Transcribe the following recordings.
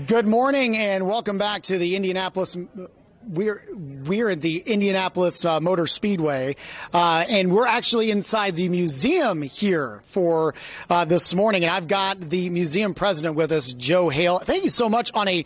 Good morning and welcome back to the Indianapolis. We're at the Indianapolis Motor Speedway, and we're actually inside the museum here for this morning. And I've got the museum president with us, Joe Hale. Thank you so much on a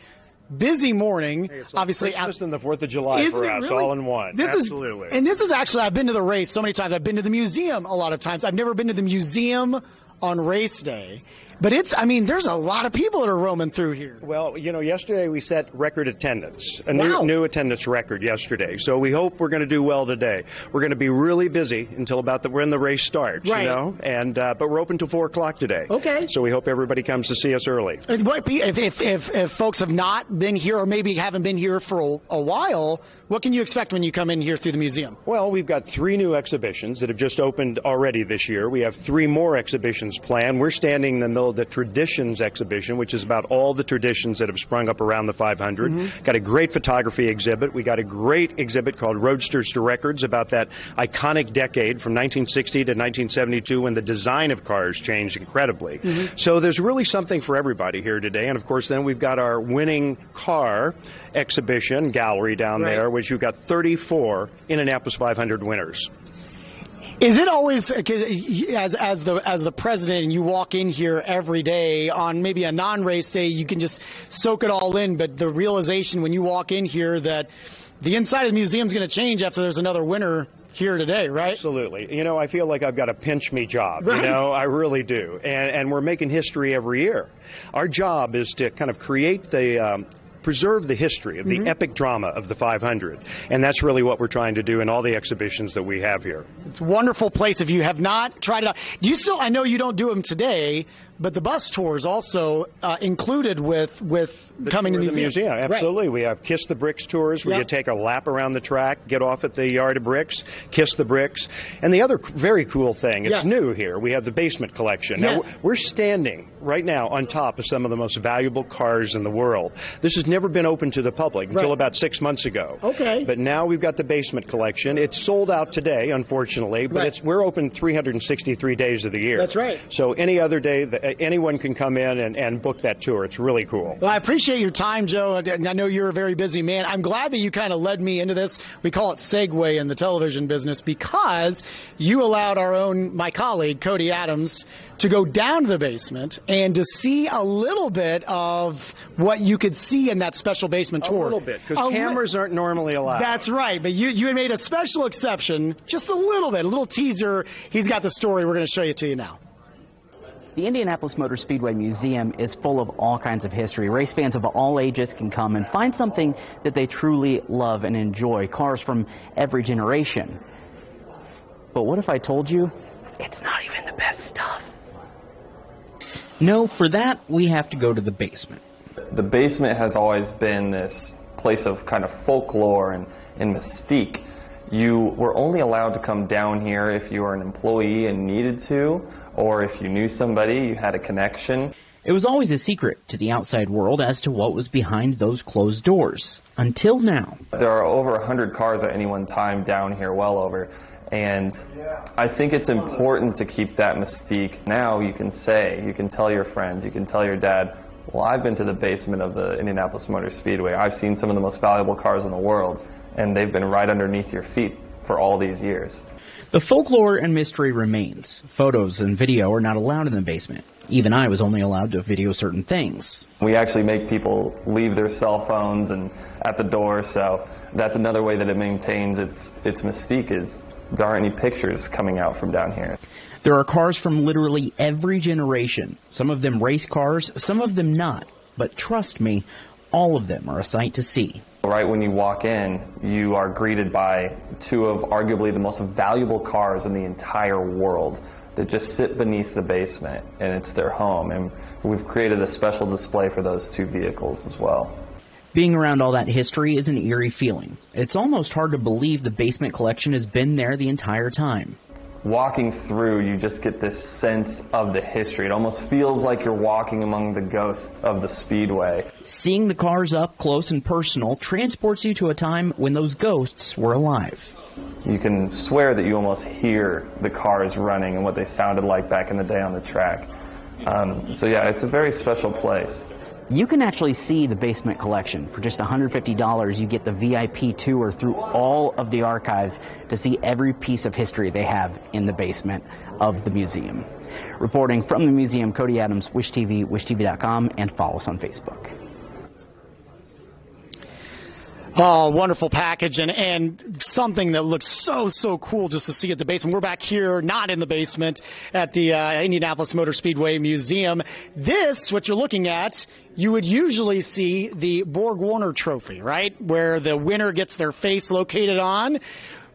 busy morning. Hey, it's obviously, Christmas and the 4th of July for us, really? All in one. Absolutely. This is actually, I've been to the race so many times. I've been to the museum a lot of times. I've never been to the museum on race day. But there's a lot of people that are roaming through here. Well, yesterday we set record attendance, a new attendance record yesterday. So we hope we're going to do well today. We're going to be really busy until when the race starts, right. And but we're open till 4 o'clock today. Okay. So we hope everybody comes to see us early. If folks have not been here or maybe haven't been here for a while, what can you expect when you come in here through the museum? Well, we've got 3 new exhibitions that have just opened already this year. We have 3 more exhibitions planned. We're standing in the middle of the Traditions exhibition, which is about all the traditions that have sprung up around the 500. Mm-hmm. Got a great photography exhibit. We got a great exhibit called Roadsters to Records about that iconic decade from 1960 to 1972 when the design of cars changed incredibly. Mm-hmm. So there's really something for everybody here today. And of course, then we've got our winning car exhibition gallery down there, which you've got 34 Indianapolis 500 winners. Is it always, as the president, and you walk in here every day on maybe a non-race day, you can just soak it all in, but the realization when you walk in here that the inside of the museum is going to change after there's another winner here today, right? Absolutely. I feel like I've got a pinch me job, right. I really do. And we're making history every year. Our job is to kind of create preserve the history of the epic drama of the 500. And that's really what we're trying to do in all the exhibitions that we have here. It's a wonderful place. If you have not tried it out, I know you don't do them today, but the bus tour is also included with coming to the museum. Absolutely. Right. We have Kiss the Bricks tours where you take a lap around the track, get off at the yard of bricks, kiss the bricks. And the other very cool thing, it's new here, we have the basement collection. Now, we're standing right now on top of some of the most valuable cars in the world. This has never been open to the public until about 6 months ago. Okay. But now we've got the basement collection. It's sold out today, unfortunately, but we're open 363 days of the year. That's right. So any other day, anyone can come in and book that tour. It's really cool. Well, I appreciate your time, Joe. I know you're a very busy man. I'm glad that you kind of led me into this. We call it segue in the television business because you allowed my colleague, Cody Adams, to go down to the basement and to see a little bit of what you could see in that special basement tour. A little bit, because cameras aren't normally allowed. That's right, but you had made a special exception, just a little bit, a little teaser. He's got the story. We're going to show you to you now. The Indianapolis Motor Speedway Museum is full of all kinds of history. Race fans of all ages can come and find something that they truly love and enjoy, cars from every generation. But what if I told you it's not even the best stuff? No, for that, we have to go to the basement. The basement has always been this place of kind of folklore and mystique. You were only allowed to come down here if you were an employee and needed to, or if you knew somebody, you had a connection. It was always a secret to the outside world as to what was behind those closed doors, until now. There are over 100 cars at any one time down here, well over. And I think it's important to keep that mystique. Now you can tell your friends, you can tell your dad, well, I've been to the basement of the Indianapolis Motor Speedway. I've seen some of the most valuable cars in the world, and they've been right underneath your feet for all these years. The folklore and mystery remains. Photos and video are not allowed in the basement. Even I was only allowed to video certain things. We actually make people leave their cell phones at the door, so that's another way that it maintains its mystique is there aren't any pictures coming out from down here. There are cars from literally every generation. Some of them race cars, some of them not. But trust me, all of them are a sight to see. Right when you walk in, you are greeted by 2 of arguably the most valuable cars in the entire world that just sit beneath the basement, and it's their home. And we've created a special display for those 2 vehicles as well. Being around all that history is an eerie feeling. It's almost hard to believe the basement collection has been there the entire time. Walking through, you just get this sense of the history. It almost feels like you're walking among the ghosts of the Speedway. Seeing the cars up close and personal transports you to a time when those ghosts were alive. You can swear that you almost hear the cars running and what they sounded like back in the day on the track. So yeah, it's a very special place. you can actually see the basement collection. For just $150, you get the VIP tour through all of the archives to see every piece of history they have in the basement of the museum. Reporting from the museum, Cody Adams, Wish TV, wishtv.com, and follow us on Facebook. Oh, wonderful package, and something that looks so cool just to see at the basement. We're back here, not in the basement, at the Indianapolis Motor Speedway Museum. This, what you're looking at, you would usually see the BorgWarner Trophy, right, where the winner gets their face located on.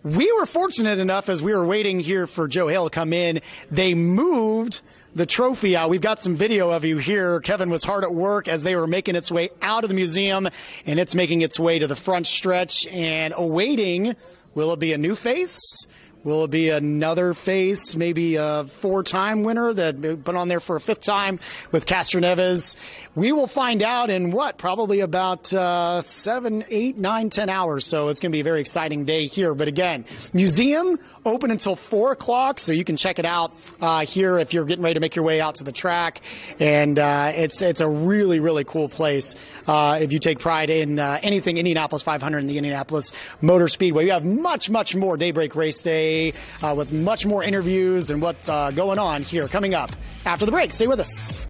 We were fortunate enough, as we were waiting here for Joe Hale to come in, they moved the trophy out. We've got some video of you here. Kevin was hard at work as they were making its way out of the museum, and it's making its way to the front stretch and awaiting. Will it be a new face? Will it be another face, maybe a four-time winner that been on there for a fifth time with Castroneves? We will find out in probably about 7, 8, 9, 10 hours. So it's going to be a very exciting day here. But again, museum open until 4 o'clock, so you can check it out here if you're getting ready to make your way out to the track. And it's a really cool place if you take pride in anything Indianapolis 500 and the Indianapolis Motor Speedway. We have much more Daybreak Race Day with much more interviews and what's going on here coming up after the break. Stay with us.